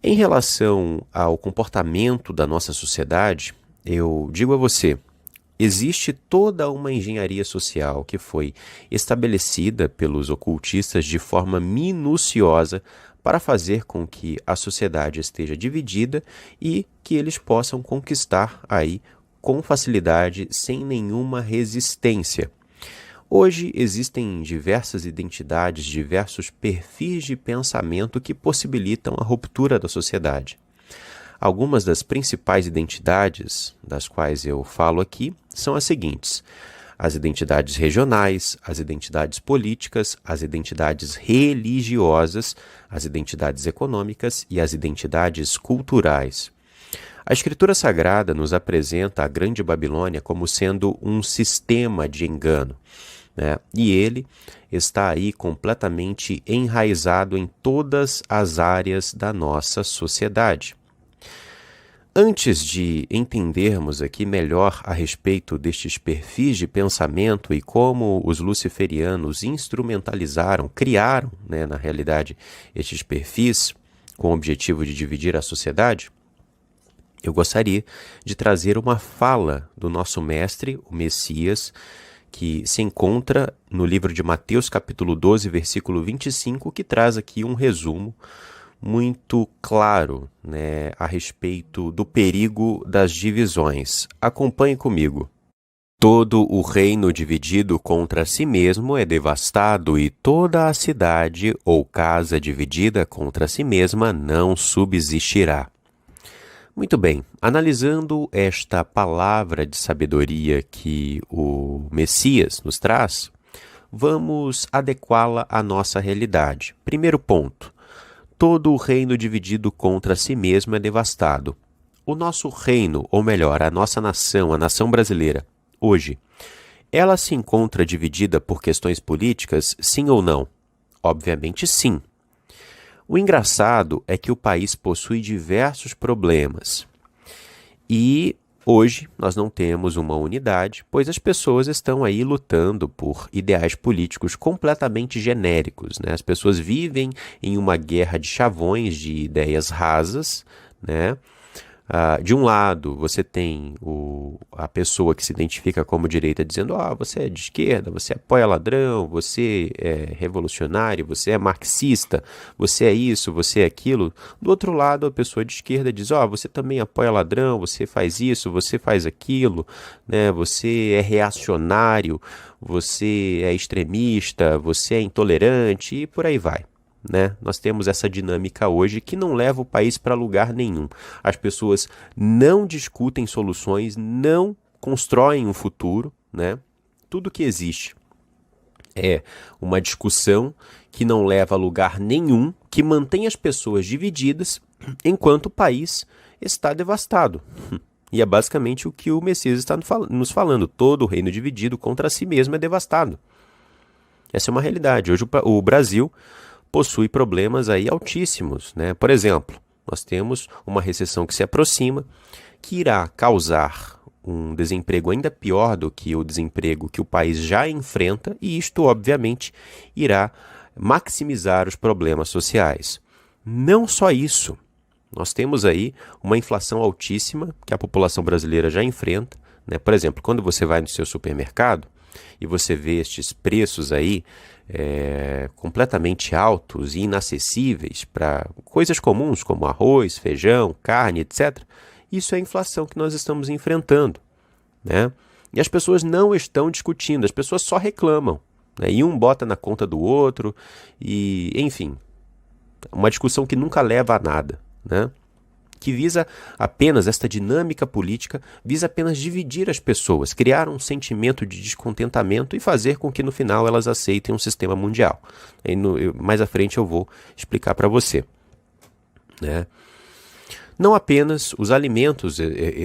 Em relação ao comportamento da nossa sociedade, eu digo a você, existe toda uma engenharia social que foi estabelecida pelos ocultistas de forma minuciosa para fazer com que a sociedade esteja dividida e que eles possam conquistar aí com facilidade, sem nenhuma resistência. Hoje existem diversas identidades, diversos perfis de pensamento que possibilitam a ruptura da sociedade. Algumas das principais identidades das quais eu falo aqui são as seguintes: as identidades regionais, as identidades políticas, as identidades religiosas, as identidades econômicas e as identidades culturais. A Escritura Sagrada nos apresenta a Grande Babilônia como sendo um sistema de engano, né? E ele está aí completamente enraizado em todas as áreas da nossa sociedade. Antes de entendermos aqui melhor a respeito destes perfis de pensamento e como os luciferianos instrumentalizaram, criaram, né, na realidade, estes perfis com o objetivo de dividir a sociedade, eu gostaria de trazer uma fala do nosso mestre, o Messias, que se encontra no livro de Mateus, capítulo 12, versículo 25, que traz aqui um resumo muito claro, né, a respeito do perigo das divisões. Acompanhe comigo. Todo o reino dividido contra si mesmo é devastado, e toda a cidade ou casa dividida contra si mesma não subsistirá. Muito bem, analisando esta palavra de sabedoria que o Messias nos traz, vamos adequá-la à nossa realidade. Primeiro ponto: todo o reino dividido contra si mesmo é devastado. O nosso reino, ou melhor, a nossa nação, a nação brasileira, hoje, ela se encontra dividida por questões políticas, sim ou não? Obviamente sim. O engraçado é que o país possui diversos problemas e hoje nós não temos uma unidade, pois as pessoas estão aí lutando por ideais políticos completamente genéricos, né? As pessoas vivem em uma guerra de chavões, de ideias rasas, né? De um lado, você tem a pessoa que se identifica como direita dizendo: você é de esquerda, você apoia ladrão, você é revolucionário, você é marxista, você é isso, você é aquilo. Do outro lado, a pessoa de esquerda diz: você também apoia ladrão, você faz isso, você faz aquilo, né? Você é reacionário, você é extremista, você é intolerante e por aí vai. Né? Nós temos essa dinâmica hoje que não leva o país para lugar nenhum. As pessoas não discutem soluções, não constroem um futuro, né? Tudo que existe é uma discussão que não leva a lugar nenhum, que mantém as pessoas divididas, enquanto o país está devastado. E é basicamente o que o Messias está nos falando. Todo o reino dividido contra si mesmo é devastado. Essa é uma realidade. Hoje o Brasil possui problemas aí altíssimos, né? Por exemplo, nós temos uma recessão que se aproxima, que irá causar um desemprego ainda pior do que o desemprego que o país já enfrenta, e isto, obviamente, irá maximizar os problemas sociais. Não só isso, nós temos aí uma inflação altíssima que a população brasileira já enfrenta, né? Por exemplo, quando você vai no seu supermercado e você vê estes preços aí completamente altos e inacessíveis para coisas comuns como arroz, feijão, carne, etc. Isso é a inflação que nós estamos enfrentando, né? E as pessoas não estão discutindo, as pessoas só reclamam, né? E um bota na conta do outro, e enfim, uma discussão que nunca leva a nada, né? Que visa apenas, esta dinâmica política, visa apenas dividir as pessoas, criar um sentimento de descontentamento e fazer com que no final elas aceitem um sistema mundial. Aí mais à frente eu vou explicar para você, né? Não apenas os alimentos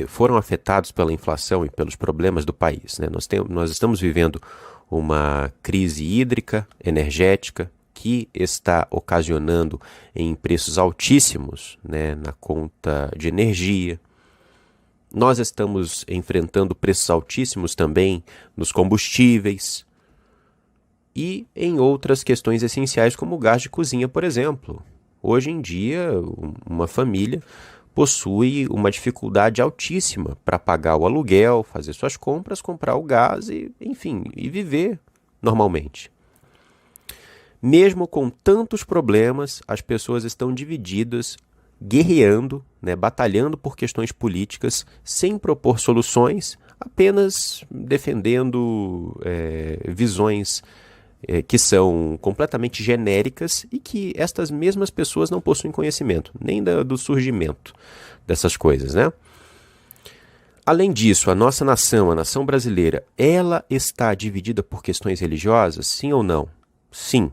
foram afetados pela inflação e pelos problemas do país, né? Nós estamos vivendo uma crise hídrica, energética, que está ocasionando em preços altíssimos, né, na conta de energia. Nós estamos enfrentando preços altíssimos também nos combustíveis e em outras questões essenciais como o gás de cozinha, por exemplo. Hoje em dia, uma família possui uma dificuldade altíssima para pagar o aluguel, fazer suas compras, comprar o gás e, enfim, e viver normalmente. Mesmo com tantos problemas, as pessoas estão divididas, guerreando, né, batalhando por questões políticas, sem propor soluções, apenas defendendo visões que são completamente genéricas e que estas mesmas pessoas não possuem conhecimento, nem do surgimento dessas coisas, né? Além disso, a nossa nação, a nação brasileira, ela está dividida por questões religiosas, sim ou não? Sim.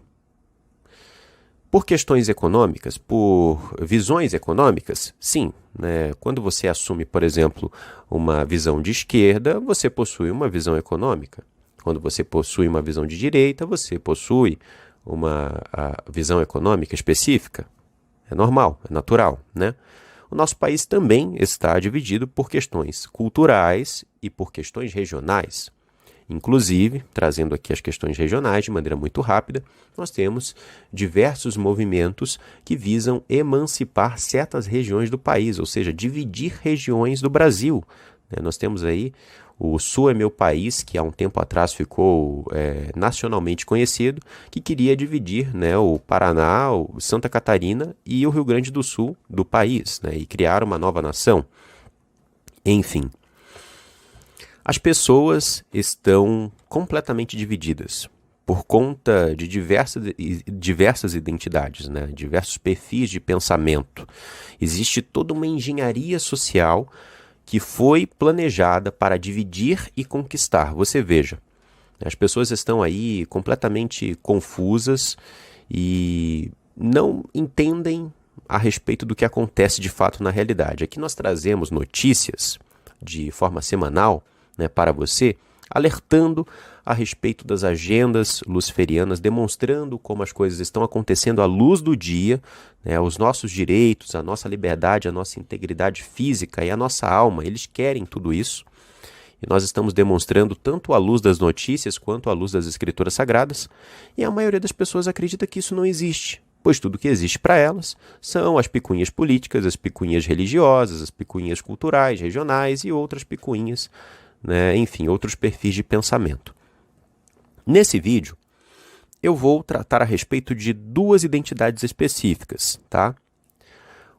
Por questões econômicas, por visões econômicas, sim. Né? Quando você assume, por exemplo, uma visão de esquerda, você possui uma visão econômica. Quando você possui uma visão de direita, você possui uma visão econômica específica. É normal, é natural, né? O nosso país também está dividido por questões culturais e por questões regionais. Inclusive, trazendo aqui as questões regionais de maneira muito rápida, nós temos diversos movimentos que visam emancipar certas regiões do país, ou seja, dividir regiões do Brasil. Nós temos aí o Sul é Meu País, que há um tempo atrás ficou nacionalmente conhecido, que queria dividir, né, o Paraná, o Santa Catarina e o Rio Grande do Sul do país, né, e criar uma nova nação. Enfim, as pessoas estão completamente divididas por conta de diversas identidades, né, diversos perfis de pensamento. Existe toda uma engenharia social que foi planejada para dividir e conquistar. Você veja, as pessoas estão aí completamente confusas e não entendem a respeito do que acontece de fato na realidade. Aqui nós trazemos notícias de forma semanal, né, para você, alertando a respeito das agendas luciferianas, demonstrando como as coisas estão acontecendo à luz do dia, né, os nossos direitos, a nossa liberdade, a nossa integridade física e a nossa alma, eles querem tudo isso. E nós estamos demonstrando tanto à luz das notícias quanto à luz das escrituras sagradas, e a maioria das pessoas acredita que isso não existe, pois tudo que existe para elas são as picuinhas políticas, as picuinhas religiosas, as picuinhas culturais, regionais e outras picuinhas, né, enfim, outros perfis de pensamento. Nesse vídeo, eu vou tratar a respeito de duas identidades específicas, tá?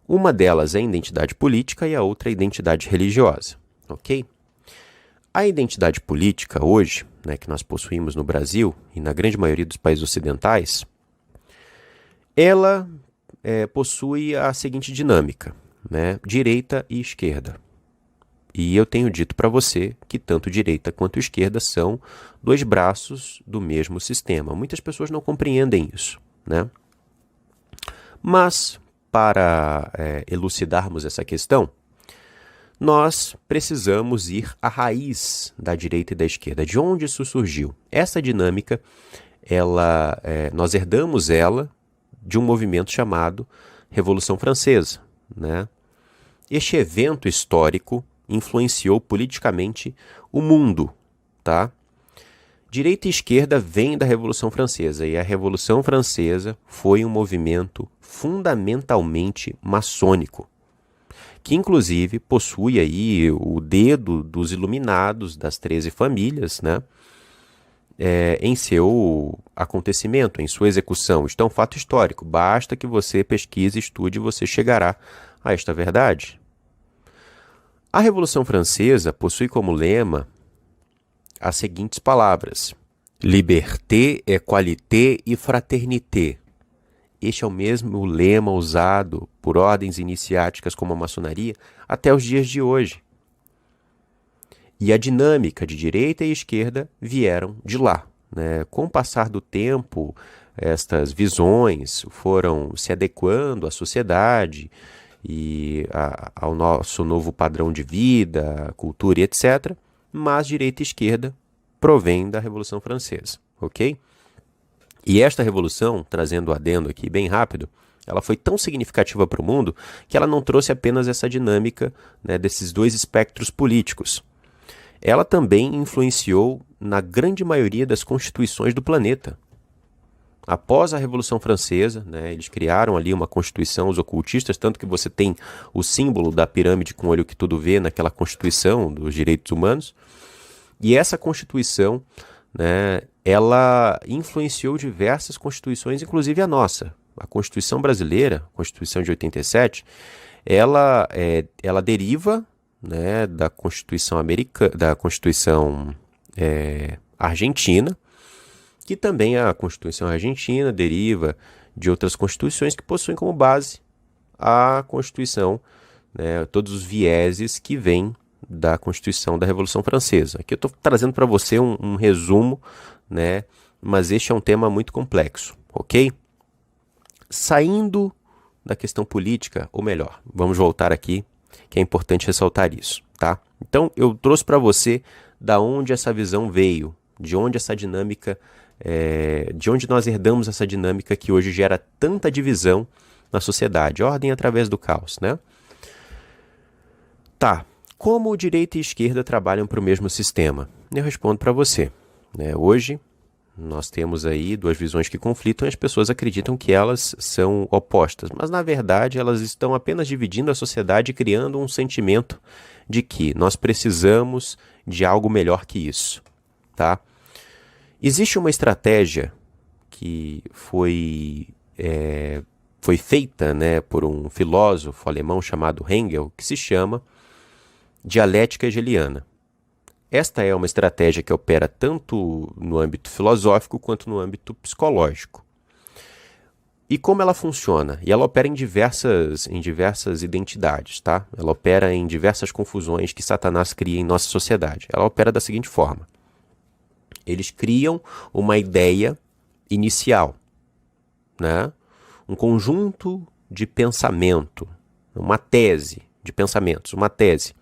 Uma delas é a identidade política e a outra é a identidade religiosa, ok? A identidade política hoje, né, que nós possuímos no Brasil e na grande maioria dos países ocidentais, ela possui a seguinte dinâmica, né, direita e esquerda. E eu tenho dito para você que tanto direita quanto esquerda são dois braços do mesmo sistema. Muitas pessoas não compreendem isso, né? Mas, para elucidarmos essa questão, nós precisamos ir à raiz da direita e da esquerda. De onde isso surgiu? Essa dinâmica, nós herdamos ela de um movimento chamado Revolução Francesa, né? Este evento histórico influenciou politicamente o mundo, tá? Direita e esquerda vêm da Revolução Francesa, e a Revolução Francesa foi um movimento fundamentalmente maçônico, que inclusive possui aí o dedo dos iluminados das 13 famílias, né? Em seu acontecimento, em sua execução. Isto é um fato histórico, basta que você pesquise, estude e você chegará a esta verdade. A Revolução Francesa possui como lema as seguintes palavras: Liberté, égalité e fraternité. Este é o mesmo lema usado por ordens iniciáticas como a maçonaria até os dias de hoje. E a dinâmica de direita e esquerda vieram de lá, né? Com o passar do tempo, estas visões foram se adequando à sociedade e ao nosso novo padrão de vida, cultura e etc. Mas direita e esquerda provém da Revolução Francesa, ok? E esta revolução, trazendo o adendo aqui bem rápido, ela foi tão significativa para o mundo que ela não trouxe apenas essa dinâmica, né, desses dois espectros políticos. Ela também influenciou na grande maioria das constituições do planeta. após a Revolução Francesa, né, eles criaram ali uma constituição, os ocultistas, tanto que você tem o símbolo da pirâmide com o olho que tudo vê naquela constituição dos direitos humanos. E essa constituição, né, ela influenciou diversas constituições, inclusive a nossa. A Constituição brasileira, a Constituição de 87, ela deriva, né, da Constituição argentina, que também a Constituição argentina deriva de outras constituições que possuem como base a Constituição, né, todos os vieses que vêm da Constituição da Revolução Francesa. Aqui eu estou trazendo para você um resumo, né, mas este é um tema muito complexo, ok? Saindo da questão política, ou melhor, vamos voltar aqui, que é importante ressaltar isso, tá? Então, eu trouxe para você da onde essa visão veio, de onde essa dinâmica, de onde nós herdamos essa dinâmica que hoje gera tanta divisão na sociedade, ordem através do caos, né? Tá, como direita e esquerda trabalham para o mesmo sistema? Eu respondo para você, né? Hoje, nós temos aí duas visões que conflitam e as pessoas acreditam que elas são opostas, mas na verdade elas estão apenas dividindo a sociedade e criando um sentimento de que nós precisamos de algo melhor que isso, tá? Existe uma estratégia que foi feita, né, por um filósofo alemão chamado Hegel, que se chama dialética hegeliana. Esta é uma estratégia que opera tanto no âmbito filosófico quanto no âmbito psicológico. E como ela funciona? E ela opera em diversas identidades, tá? Ela opera em diversas confusões que Satanás cria em nossa sociedade. Ela opera da seguinte forma. Eles criam uma ideia inicial, né? Um conjunto de pensamento, uma tese de pensamentos, uma tese.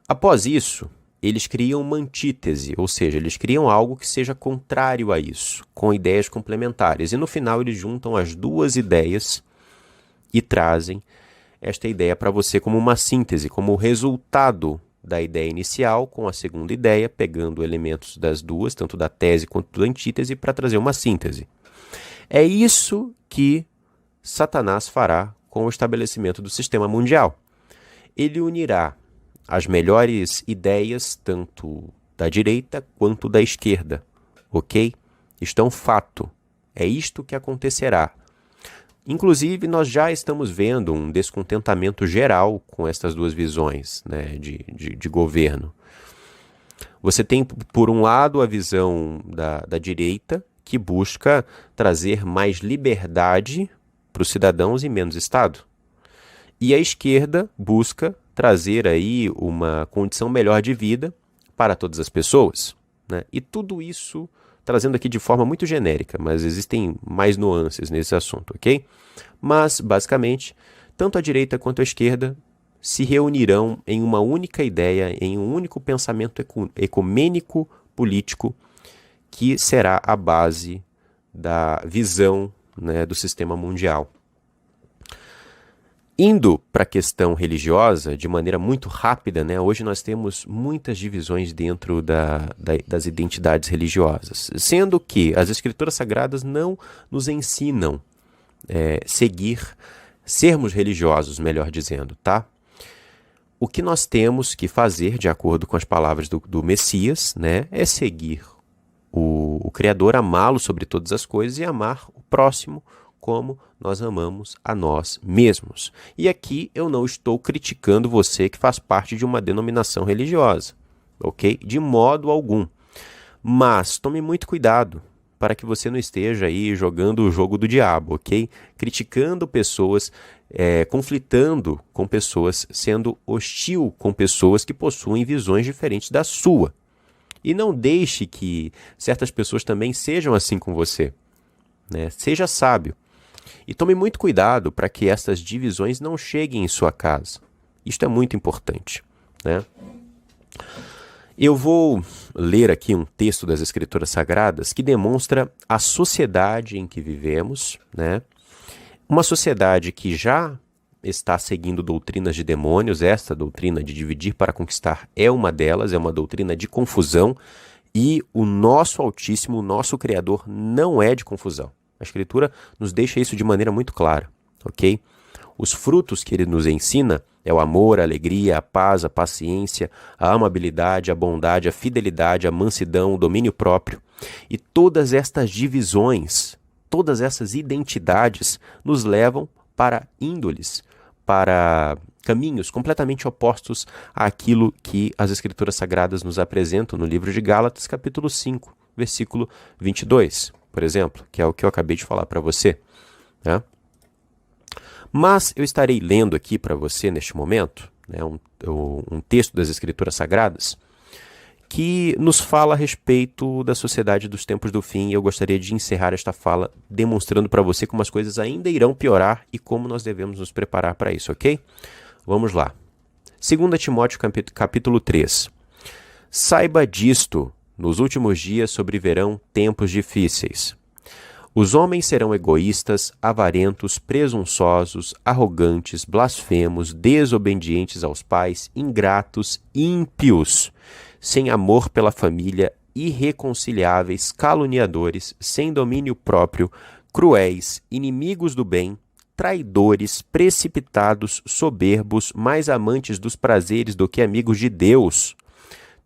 Após isso, eles criam uma antítese, ou seja, eles criam algo que seja contrário a isso, com ideias complementares. E no final eles juntam as duas ideias e trazem esta ideia para você como uma síntese, como resultado da ideia inicial com a segunda ideia, pegando elementos das duas, tanto da tese quanto da antítese, para trazer uma síntese. É isso que Satanás fará com o estabelecimento do sistema mundial. Ele unirá as melhores ideias, tanto da direita quanto da esquerda, ok? Isto é um fato, é isto que acontecerá. Inclusive, nós já estamos vendo um descontentamento geral com estas duas visões, né, de governo. Você tem, por um lado, a visão da direita, que busca trazer mais liberdade para os cidadãos e menos Estado. E a esquerda busca trazer aí uma condição melhor de vida para todas as pessoas, né? E tudo isso trazendo aqui de forma muito genérica, mas existem mais nuances nesse assunto, ok? Mas, basicamente, tanto a direita quanto a esquerda se reunirão em uma única ideia, em um único pensamento ecumênico político, que será a base da visão, né, do sistema mundial. Indo para a questão religiosa, de maneira muito rápida, né? Hoje nós temos muitas divisões dentro das identidades religiosas, sendo que as escrituras sagradas não nos ensinam sermos religiosos, melhor dizendo, tá? O que nós temos que fazer, de acordo com as palavras do Messias, né, é seguir o Criador, amá-lo sobre todas as coisas e amar o próximo como nós amamos a nós mesmos. E aqui eu não estou criticando você que faz parte de uma denominação religiosa, ok? De modo algum. Mas tome muito cuidado para que você não esteja aí jogando o jogo do diabo, ok? Criticando pessoas, conflitando com pessoas, sendo hostil com pessoas que possuem visões diferentes da sua. E não deixe que certas pessoas também sejam assim com você, né? Seja sábio. E tome muito cuidado para que essas divisões não cheguem em sua casa. Isto é muito importante, né? Eu vou ler aqui um texto das Escrituras Sagradas que demonstra a sociedade em que vivemos, né? Uma sociedade que já está seguindo doutrinas de demônios. Esta doutrina de dividir para conquistar é uma delas, é uma doutrina de confusão. E o nosso Altíssimo, o nosso Criador, não é de confusão. A Escritura nos deixa isso de maneira muito clara, ok? Os frutos que ele nos ensina é o amor, a alegria, a paz, a paciência, a amabilidade, a bondade, a fidelidade, a mansidão, o domínio próprio. E todas estas divisões, todas essas identidades nos levam para índoles, para caminhos completamente opostos àquilo que as Escrituras Sagradas nos apresentam no livro de Gálatas, capítulo 5, versículo 22, por exemplo, que é o que eu acabei de falar para você, né? Mas eu estarei lendo aqui para você neste momento, né, um texto das Escrituras Sagradas que nos fala a respeito da sociedade dos tempos do fim, e eu gostaria de encerrar esta fala demonstrando para você como as coisas ainda irão piorar e como nós devemos nos preparar para isso, ok? Vamos lá. 2 Timóteo capítulo 3. Saiba disto, nos últimos dias sobrevirão tempos difíceis. Os homens serão egoístas, avarentos, presunçosos, arrogantes, blasfemos, desobedientes aos pais, ingratos, ímpios, sem amor pela família, irreconciliáveis, caluniadores, sem domínio próprio, cruéis, inimigos do bem, traidores, precipitados, soberbos, mais amantes dos prazeres do que amigos de Deus,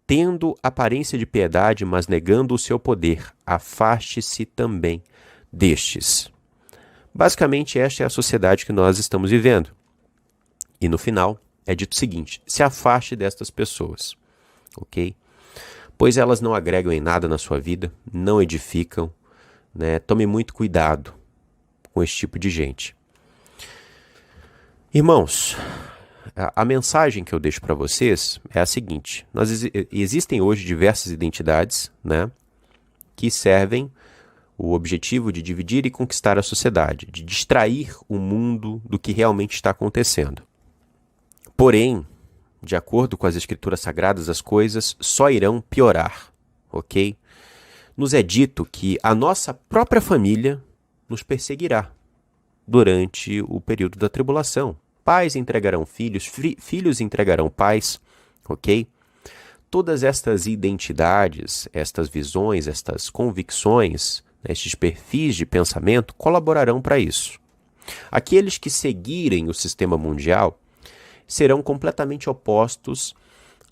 tendo aparência de piedade, mas negando o seu poder. Afaste-se também destes. Basicamente, esta é a sociedade que nós estamos vivendo. E no final, é dito o seguinte: se afaste destas pessoas, ok? Pois elas não agregam em nada na sua vida, não edificam, né? Tome muito cuidado com esse tipo de gente. Irmãos, a mensagem que eu deixo para vocês é a seguinte: existem hoje diversas identidades, né, que servem o objetivo de dividir e conquistar a sociedade, de distrair o mundo do que realmente está acontecendo. Porém, de acordo com as Escrituras Sagradas, as coisas só irão piorar, ok? Nos é dito que a nossa própria família nos perseguirá durante o período da tribulação. Pais entregarão filhos, filhos entregarão pais, ok? Todas estas identidades, estas visões, estas convicções, estes perfis de pensamento colaborarão para isso. Aqueles que seguirem o sistema mundial serão completamente opostos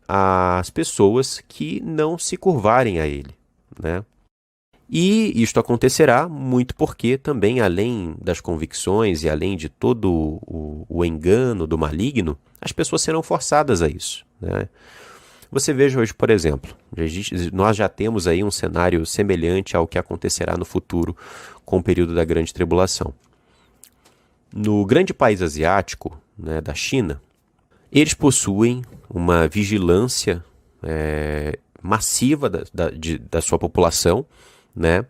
às pessoas que não se curvarem a ele, né? E isto acontecerá muito porque também, além das convicções e além de todo o engano do maligno, as pessoas serão forçadas a isso, né? Você veja hoje, por exemplo, nós já temos aí um cenário semelhante ao que acontecerá no futuro com o período da Grande Tribulação. No grande país asiático, né, da China, eles possuem uma vigilância massiva da sua população, né?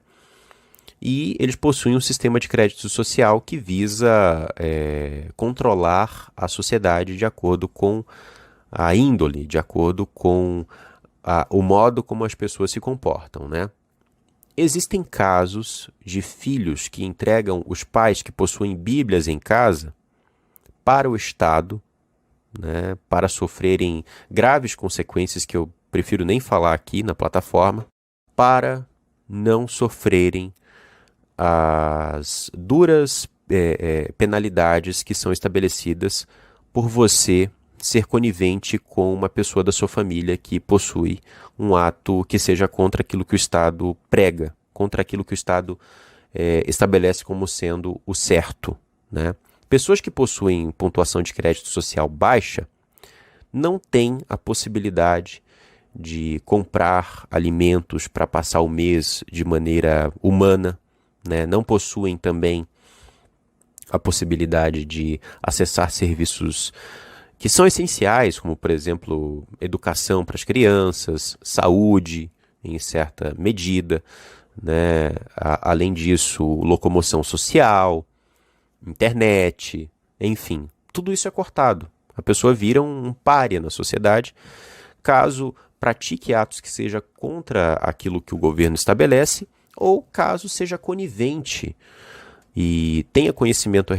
E eles possuem um sistema de crédito social que visa controlar a sociedade de acordo com a índole, de acordo com o modo como as pessoas se comportam, né? Existem casos de filhos que entregam os pais que possuem bíblias em casa para o Estado, né, para sofrerem graves consequências que eu prefiro nem falar aqui na plataforma, para não sofrerem as duras penalidades que são estabelecidas por você ser conivente com uma pessoa da sua família que possui um ato que seja contra aquilo que o Estado prega, contra aquilo que o Estado estabelece como sendo o certo, né? Pessoas que possuem pontuação de crédito social baixa não têm a possibilidade de comprar alimentos para passar o mês de maneira humana, né? Não possuem também a possibilidade de acessar serviços que são essenciais, como, por exemplo, educação para as crianças, saúde, em certa medida, né? Além disso, locomoção social, internet, enfim, tudo isso é cortado. A pessoa vira um pária na sociedade, caso pratique atos que seja contra aquilo que o governo estabelece, ou caso seja conivente e tenha conhecimento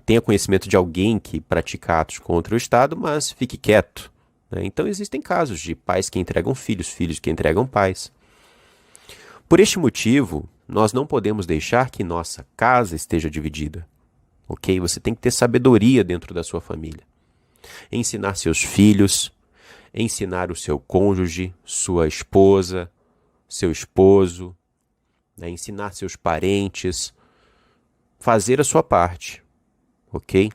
tenha conhecimento de alguém que pratica atos contra o Estado, mas fique quieto, né? Então existem casos de pais que entregam filhos, filhos que entregam pais. Por este motivo, Nós não podemos deixar que nossa casa esteja dividida, ok? Você tem que ter sabedoria dentro da sua família. Ensinar seus filhos, ensinar o seu cônjuge, sua esposa, seu esposo, né? Ensinar seus parentes, fazer a sua parte, ok?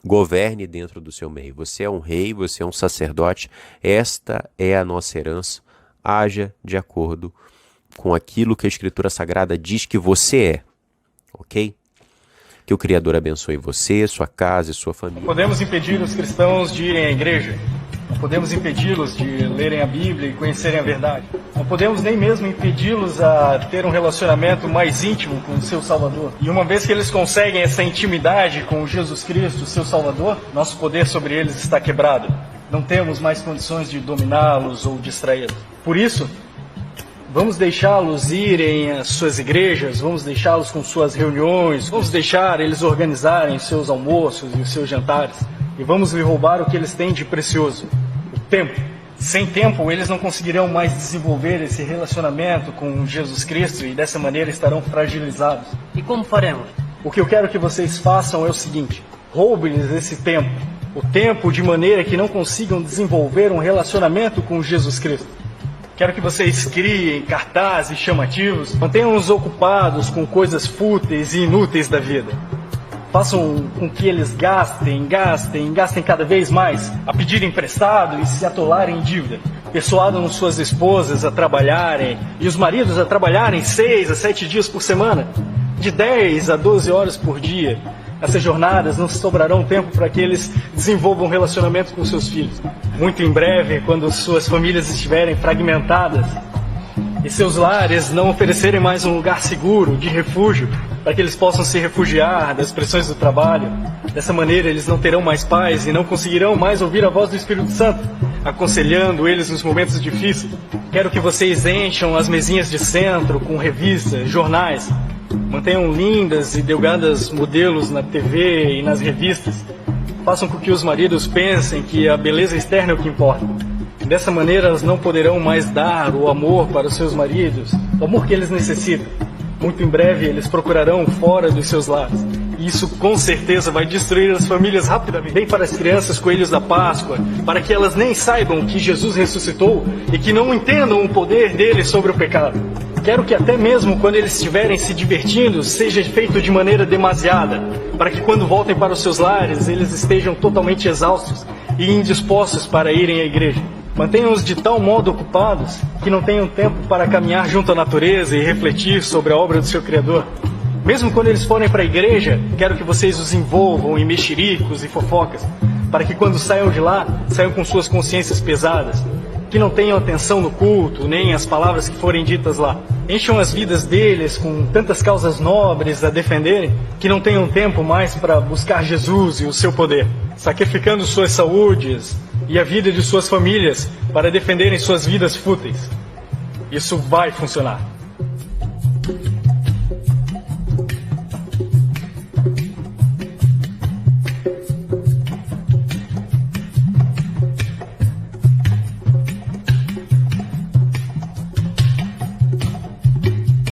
Governe dentro do seu meio. Você é um rei, você é um sacerdote, esta é a nossa herança. Haja de acordo com aquilo que a Escritura Sagrada diz que você é, ok? Que o Criador abençoe você, sua casa e sua família. Podemos impedir os cristãos de irem à igreja. Não podemos impedi-los de lerem a Bíblia e conhecerem a verdade. Não podemos nem mesmo impedi-los a ter um relacionamento mais íntimo com o seu Salvador. E uma vez que eles conseguem essa intimidade com Jesus Cristo, seu Salvador, nosso poder sobre eles está quebrado. Não temos mais condições de dominá-los ou distraí-los. Por isso, vamos deixá-los irem às suas igrejas, vamos deixá-los com suas reuniões, vamos deixar eles organizarem seus almoços e os seus jantares. E vamos lhe roubar o que eles têm de precioso, o tempo. Sem tempo, eles não conseguirão mais desenvolver esse relacionamento com Jesus Cristo e dessa maneira estarão fragilizados. E como faremos? O que eu quero que vocês façam é o seguinte: roube-lhes esse tempo. O tempo de maneira que não consigam desenvolver um relacionamento com Jesus Cristo. Quero que vocês criem cartazes chamativos, mantenham-os ocupados com coisas fúteis e inúteis da vida. Façam com que eles gastem cada vez mais, a pedir emprestado e se atolarem em dívida. Persuadam suas esposas a trabalharem e os maridos a trabalharem 6 a 7 dias por semana, de 10 a 12 horas por dia. Essas jornadas não sobrarão tempo para que eles desenvolvam relacionamento com seus filhos. Muito em breve, quando suas famílias estiverem fragmentadas e seus lares não oferecerem mais um lugar seguro, de refúgio, para que eles possam se refugiar das pressões do trabalho. Dessa maneira, eles não terão mais paz e não conseguirão mais ouvir a voz do Espírito Santo, aconselhando eles nos momentos difíceis. Quero que vocês encham as mesinhas de centro com revistas, jornais. Mantenham lindas e delgadas modelos na TV e nas revistas. Façam com que os maridos pensem que a beleza externa é o que importa. Dessa maneira, elas não poderão mais dar o amor para os seus maridos, o amor que eles necessitam. Muito em breve, eles procurarão fora dos seus lares. E isso, com certeza, vai destruir as famílias rapidamente. Bem para as crianças coelhos da Páscoa, para que elas nem saibam que Jesus ressuscitou e que não entendam o poder dele sobre o pecado. Quero que até mesmo quando eles estiverem se divertindo, seja feito de maneira demasiada, para que quando voltem para os seus lares, eles estejam totalmente exaustos e indispostos para irem à igreja. Mantenham-os de tal modo ocupados que não tenham tempo para caminhar junto à natureza e refletir sobre a obra do seu Criador. Mesmo quando eles forem para a igreja, quero que vocês os envolvam em mexericos e fofocas, para que quando saiam de lá, saiam com suas consciências pesadas, que não tenham atenção no culto, nem as palavras que forem ditas lá. Encham as vidas deles com tantas causas nobres a defenderem, que não tenham tempo mais para buscar Jesus e o seu poder, sacrificando suas saúdes e a vida de suas famílias para defenderem suas vidas fúteis. Isso vai funcionar.